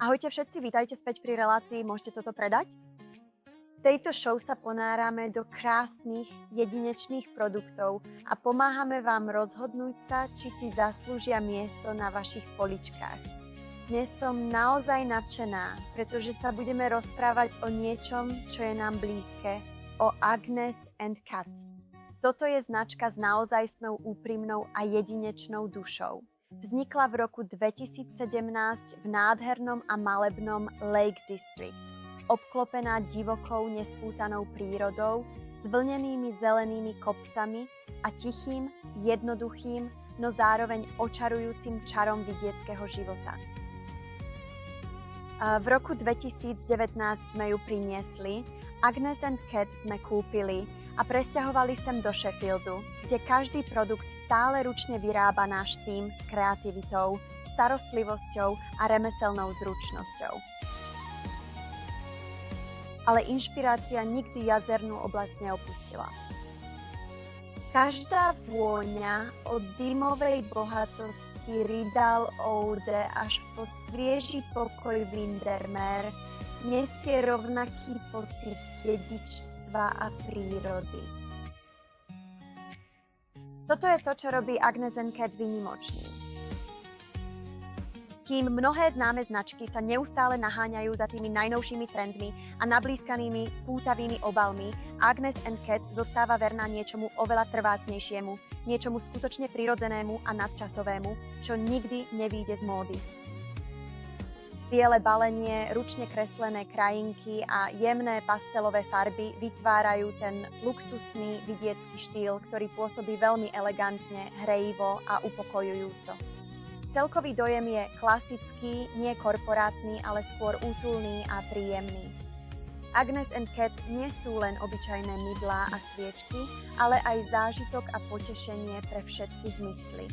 Ahojte všetci, vítajte späť pri relácii Môžete toto predať? V tejto show sa ponárame do krásnych, jedinečných produktov a pomáhame vám rozhodnúť sa, či si zaslúžia miesto na vašich poličkách. Dnes som naozaj nadšená, pretože sa budeme rozprávať o niečom, čo je nám blízke, o Agnes & Kat. Toto je značka s naozajstnou, úprimnou a jedinečnou dušou. Vznikla v roku 2017 v nádhernom a malebnom Lake District, obklopená divokou, nespútanou prírodou, s vlnenými zelenými kopcami a tichým, jednoduchým, no zároveň očarujúcim čarom vidieckého života. V roku 2019 sme ju priniesli, Agnes & Kat sme kúpili a presťahovali sem do Sheffieldu, kde každý produkt stále ručne vyrába náš tím s kreativitou, starostlivosťou a remeselnou zručnosťou. Ale inšpirácia nikdy jazernú oblasť neopustila. Každá vôňa od dymovej bohatosti Riedal Ode až po svieži pokoj Windermere nesie rovnaký pocit dedičstva a prírody. Toto je to, čo robí Agnes & Kat výnimočný. Kým mnohé známe značky sa neustále naháňajú za tými najnovšími trendmi a nablískanými pútavými obalmi, Agnes & Kat zostáva verná niečomu oveľa trvácnejšiemu, niečomu skutočne prirodzenému a nadčasovému, čo nikdy nevyjde z módy. Biele balenie, ručne kreslené krajinky a jemné pastelové farby vytvárajú ten luxusný vidiecký štýl, ktorý pôsobí veľmi elegantne, hrejivo a upokojujúco. Celkový dojem je klasický, nie korporátny, ale skôr útulný a príjemný. Agnes & Kat nie sú len obyčajné mydlá a sviečky, ale aj zážitok a potešenie pre všetky zmysly.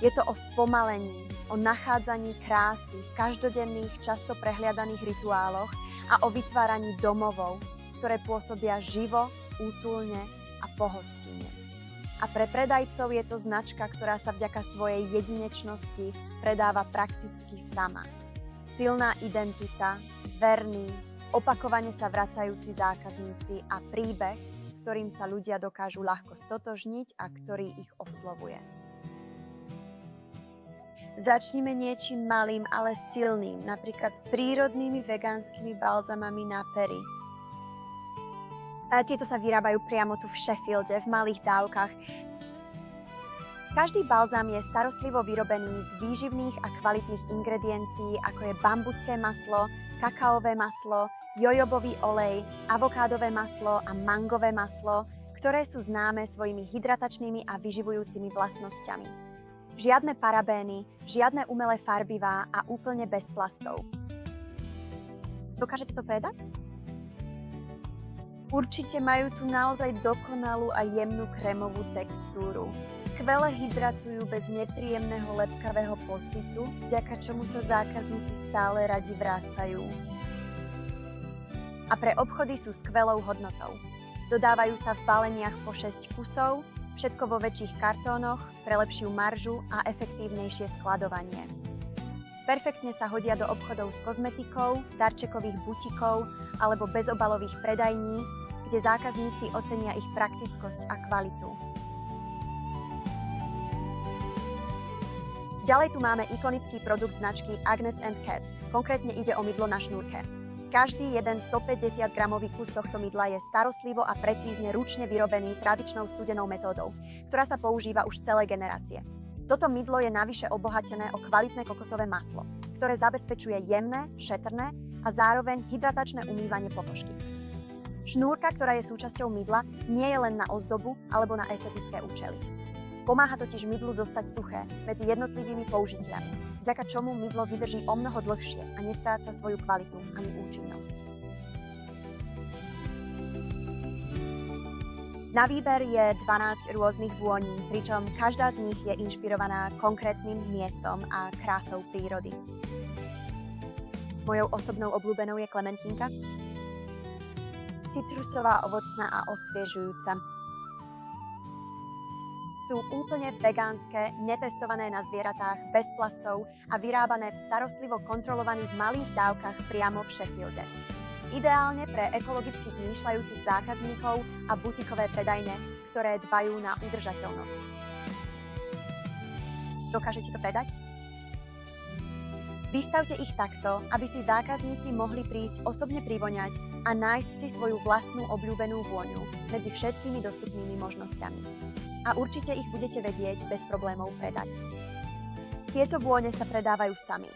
Je to o spomalení, o nachádzaní krásy v každodenných, často prehliadaných rituáloch a o vytváraní domovov, ktoré pôsobia živo, útulne a pohostinne. A pre predajcov je to značka, ktorá sa vďaka svojej jedinečnosti predáva prakticky sama. Silná identita, verný, opakovane sa vracajúci zákazníci a príbeh, s ktorým sa ľudia dokážu ľahko stotožniť a ktorý ich oslovuje. Začnime niečím malým, ale silným, napríklad prírodnými vegánskymi balzamami na pery. Tieto sa vyrábajú priamo tu v Sheffielde v malých dávkach. Každý balzám je starostlivo vyrobený z výživných a kvalitných ingrediencií, ako je bambucké maslo, kakaové maslo, jojobový olej, avokádové maslo a mangové maslo, ktoré sú známe svojimi hydratačnými a vyživujúcimi vlastnosťami. Žiadne parabény, žiadne umelé farbivá a úplne bez plastov. Dokážete to predať? Určite majú tu naozaj dokonalú a jemnú krémovú textúru. Skvele hydratujú bez nepríjemného lepkavého pocitu, vďaka čomu sa zákazníci stále radi vracajú. A pre obchody sú skvelou hodnotou. Dodávajú sa v baleniach po 6 kusov, všetko vo väčších kartónoch, pre lepšiu maržu a efektívnejšie skladovanie. Perfektne sa hodia do obchodov s kozmetikou, darčekových butikov alebo bezobalových predajní, kde zákazníci ocenia ich praktickosť a kvalitu. Ďalej tu máme ikonický produkt značky Agnes & Kat. Konkrétne ide o mydlo na šnúrke. Každý jeden 150-gramový kus tohto mydla je starostlivo a precízne ručne vyrobený tradičnou studenou metódou, ktorá sa používa už celé generácie. Toto mydlo je navyše obohatené o kvalitné kokosové maslo, ktoré zabezpečuje jemné, šetrné a zároveň hydratačné umývanie pokožky. Šnúrka, ktorá je súčasťou mydla, nie je len na ozdobu alebo na estetické účely. Pomáha totiž mydlu zostať suché medzi jednotlivými použitiami, vďaka čomu mydlo vydrží omnoho dlhšie a nestráca svoju kvalitu ani účinnosť. Na výber je 12 rôznych vôní, pričom každá z nich je inšpirovaná konkrétnym miestom a krásou prírody. Mojou osobnou obľúbenou je klementínka, citrusová, ovocná a osviežujúca. Sú úplne vegánske, netestované na zvieratách, bez plastov a vyrábané v starostlivo kontrolovaných malých dávkach priamo v Sheffielde. Ideálne pre ekologicky zmýšľajúcich zákazníkov a butikové predajne, ktoré dbajú na udržateľnosť. Dokážete to predať? Vystavte ich takto, aby si zákazníci mohli prísť osobne privoňať a nájsť si svoju vlastnú obľúbenú vôňu medzi všetkými dostupnými možnosťami. A určite ich budete vedieť bez problémov predať. Tieto vône sa predávajú sami.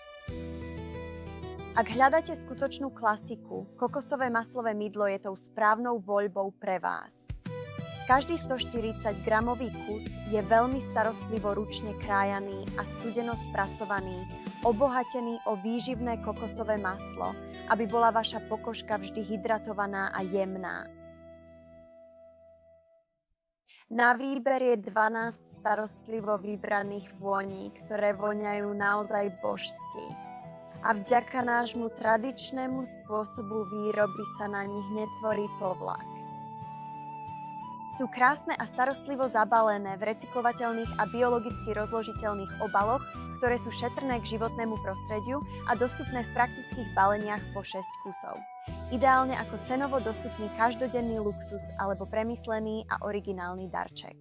Ak hľadáte skutočnú klasiku, kokosové maslové mydlo je tou správnou voľbou pre vás. Každý 140-gramový kus je veľmi starostlivo ručne krájaný a studeno spracovaný, obohatený o výživné kokosové maslo, aby bola vaša pokožka vždy hydratovaná a jemná. Na výber je 12 starostlivo vybraných vôní, ktoré voňajú naozaj božsky. A vďaka nášmu tradičnému spôsobu výroby sa na nich netvorí povlak. Sú krásne a starostlivo zabalené v recyklovateľných a biologicky rozložiteľných obaloch, ktoré sú šetrné k životnému prostrediu a dostupné v praktických baleniach po 6 kusov. Ideálne ako cenovo dostupný každodenný luxus alebo premyslený a originálny darček.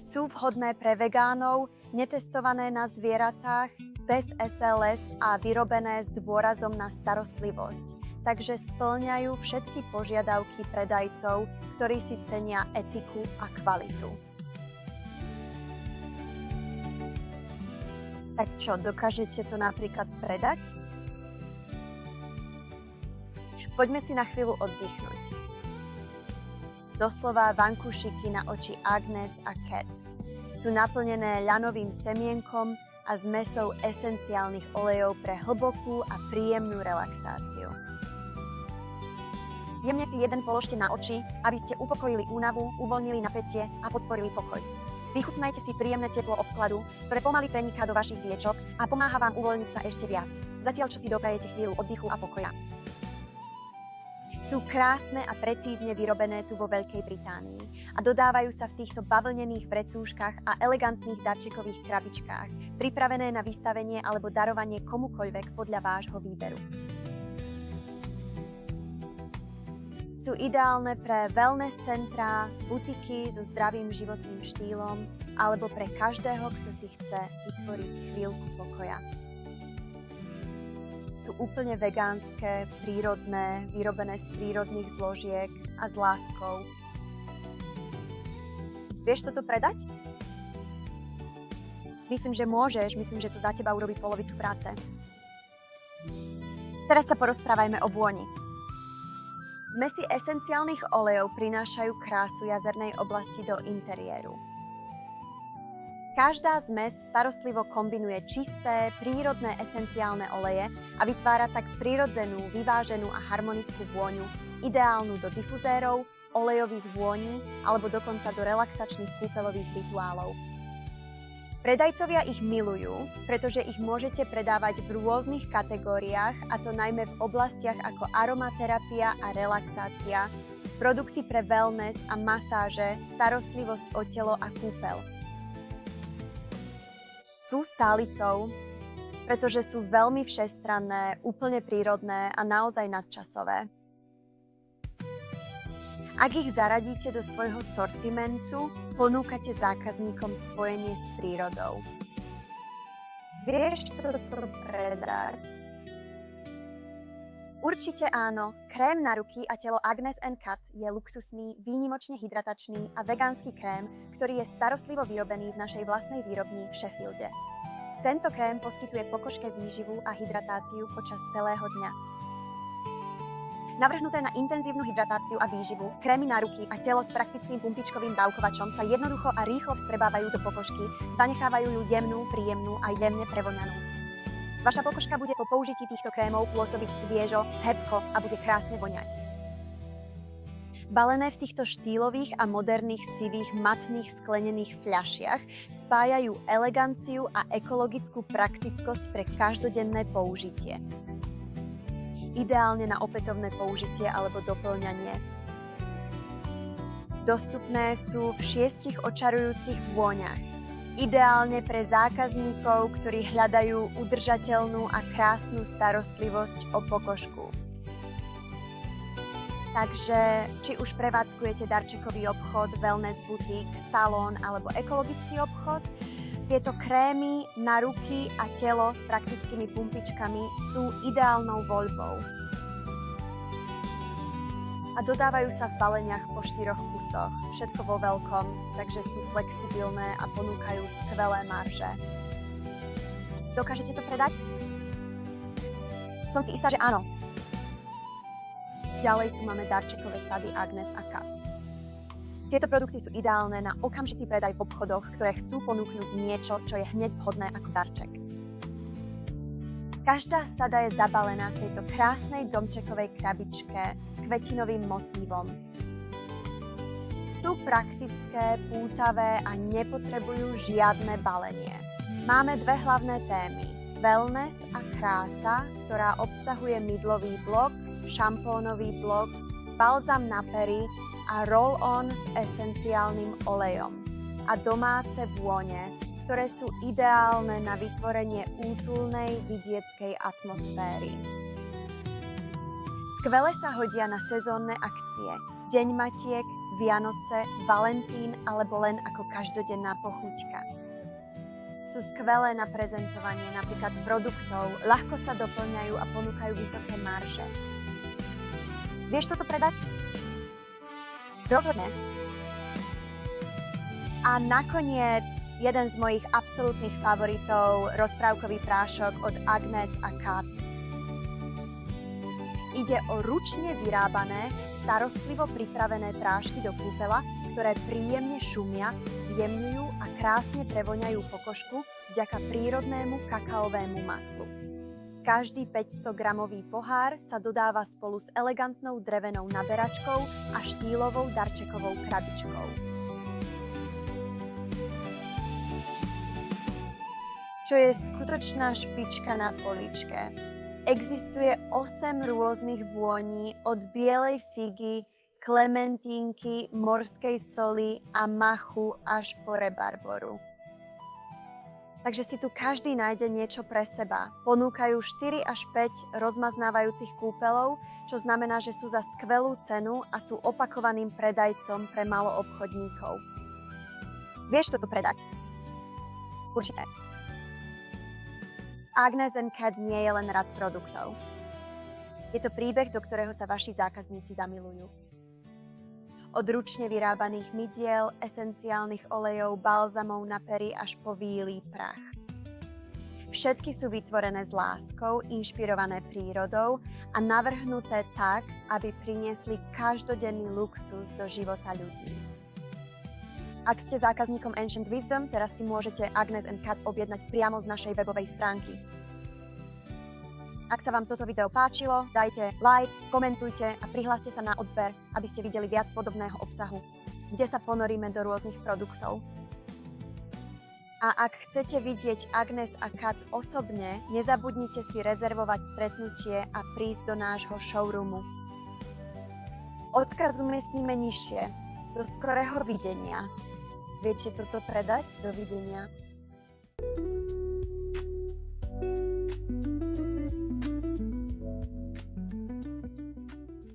Sú vhodné pre vegánov, netestované na zvieratách, bez SLS a vyrobené s dôrazom na starostlivosť, takže spĺňajú všetky požiadavky predajcov, ktorí si cenia etiku a kvalitu. Tak čo, dokážete to napríklad predať? Poďme si na chvíľu oddychnúť. Doslova vankúšiky na oči Agnes a Cat. Sú naplnené ľanovým semienkom a zmesou esenciálnych olejov pre hlbokú a príjemnú relaxáciu. Jemne si jeden položte na oči, aby ste upokojili únavu, uvoľnili napätie a podporili pokoj. Vychutnajte si príjemné teplo obkladu, ktoré pomaly preniká do vašich viečok a pomáha vám uvoľniť sa ešte viac, zatiaľ čo si doprajete chvíľu oddychu a pokoja. Sú krásne a precízne vyrobené tu vo Veľkej Británii a dodávajú sa v týchto bavlnených vrecúškach a elegantných darčekových krabičkách, pripravené na vystavenie alebo darovanie komukoľvek podľa vášho výberu. Sú ideálne pre wellness centrá, butiky so zdravým životným štýlom alebo pre každého, kto si chce vytvoriť chvíľku pokoja. Sú úplne vegánske, prírodné, vyrobené z prírodných zložiek a s láskou. Vieš toto predať? Myslím, že môžeš, myslím, že to za teba urobí polovicu práce. Teraz sa porozprávajme o vôni. Zmesi esenciálnych olejov prinášajú krásu jazernej oblasti do interiéru. Každá zmes starostlivo kombinuje čisté, prírodné esenciálne oleje a vytvára tak prirodzenú, vyváženú a harmonickú vôňu, ideálnu do difuzérov, olejových vôní alebo dokonca do relaxačných kúpeľových rituálov. Predajcovia ich milujú, pretože ich môžete predávať v rôznych kategóriách, a to najmä v oblastiach ako aromaterapia a relaxácia, produkty pre wellness a masáže, starostlivosť o telo a kúpeľ. Sú stálicou, pretože sú veľmi všestranné, úplne prírodné a naozaj nadčasové. Ak ich zaradíte do svojho sortimentu, ponúkate zákazníkom spojenie s prírodou. Vieš toto predať? Určite áno, krém na ruky a telo Agnes & Cat je luxusný, výnimočne hydratačný a vegánsky krém, ktorý je starostlivo vyrobený v našej vlastnej výrobni v Sheffielde. Tento krém poskytuje pokožke výživu a hydratáciu počas celého dňa. Navrhnuté na intenzívnu hydratáciu a výživu, krémy na ruky a telo s praktickým pumpičkovým dávkovačom sa jednoducho a rýchlo vstrebávajú do pokožky, zanechávajú ju jemnú, príjemnú a jemne prevoňanú. Vaša pokožka bude po použití týchto krémov pôsobiť sviežo, hebko a bude krásne voňať. Balené v týchto štýlových a moderných sivých matných sklenených fľašiach spájajú eleganciu a ekologickú praktickosť pre každodenné použitie. Ideálne na opätovné použitie alebo doplňanie. Dostupné sú v 6 očarujúcich vôňach. Ideálne pre zákazníkov, ktorí hľadajú udržateľnú a krásnu starostlivosť o pokožku. Takže či už prevádzkujete darčekový obchod, wellness butík, salón alebo ekologický obchod, tieto krémy na ruky a telo s praktickými pumpičkami sú ideálnou voľbou. A dodávajú sa v baleniach po 4 kusoch, všetko vo veľkom, takže sú flexibilné a ponúkajú skvelé marže. Dokážete to predať? Som si istá, že áno. Ďalej tu máme darčekové sady Agnes a Kat. Tieto produkty sú ideálne na okamžitý predaj v obchodoch, ktoré chcú ponúknuť niečo, čo je hneď vhodné ako darček. Každá sada je zabalená v tejto krásnej domčekovej krabičke s kvetinovým motívom. Sú praktické, pútavé a nepotrebujú žiadne balenie. Máme dve hlavné témy. Wellness a krása, ktorá obsahuje mydlový blok, šampónový blok, balzam na pery a roll-on s esenciálnym olejom. A domáce vône, ktoré sú ideálne na vytvorenie útulnej vidieckej atmosféry. Skvele sa hodia na sezónne akcie, Deň matiek, Vianoce, Valentín alebo len ako každodenná pochuťka. Sú skvelé na prezentovanie napríklad produktov, ľahko sa doplňajú a ponúkajú vysoké marže. Vieš toto predať? Rozhodne. A nakoniec jeden z mojich absolútnych favoritov, rozprávkový prášok od Agnes a Kat. Ide o ručne vyrábané, starostlivo pripravené prášky do kúpela, ktoré príjemne šumia, zjemňujú a krásne prevoňajú pokožku vďaka prírodnému kakaovému maslu. Každý 500-gramový pohár sa dodáva spolu s elegantnou drevenou naberačkou a štýlovou darčekovou krabičkou. Čo je skutočná špička na políčke. Existuje 8 rôznych vôní od bielej figy, klementínky, morskej soli a machu až po rebarboru. Takže si tu každý nájde niečo pre seba. Ponúkajú 4 až 5 rozmaznávajúcich kúpeľov, čo znamená, že sú za skvelú cenu a sú opakovaným predajcom pre maloobchodníkov. Vieš toto predať? Určite. Agnes & Kat nie je len rad produktov. Je to príbeh, do ktorého sa vaši zákazníci zamilujú. Od ručne vyrábaných mydiel, esenciálnych olejov, balzamov na pery až po víly prach. Všetky sú vytvorené s láskou, inšpirované prírodou a navrhnuté tak, aby priniesli každodenný luxus do života ľudí. Ak ste zákazníkom Ancient Wisdom, teraz si môžete Agnes & Kat objednať priamo z našej webovej stránky. Ak sa vám toto video páčilo, dajte like, komentujte a prihláste sa na odber, aby ste videli viac podobného obsahu, kde sa ponoríme do rôznych produktov. A ak chcete vidieť Agnes a Kat osobne, nezabudnite si rezervovať stretnutie a prísť do nášho showroomu. Odkaz umiestnime nižšie. Do skorého videnia. Viete toto predať? Dovidenia.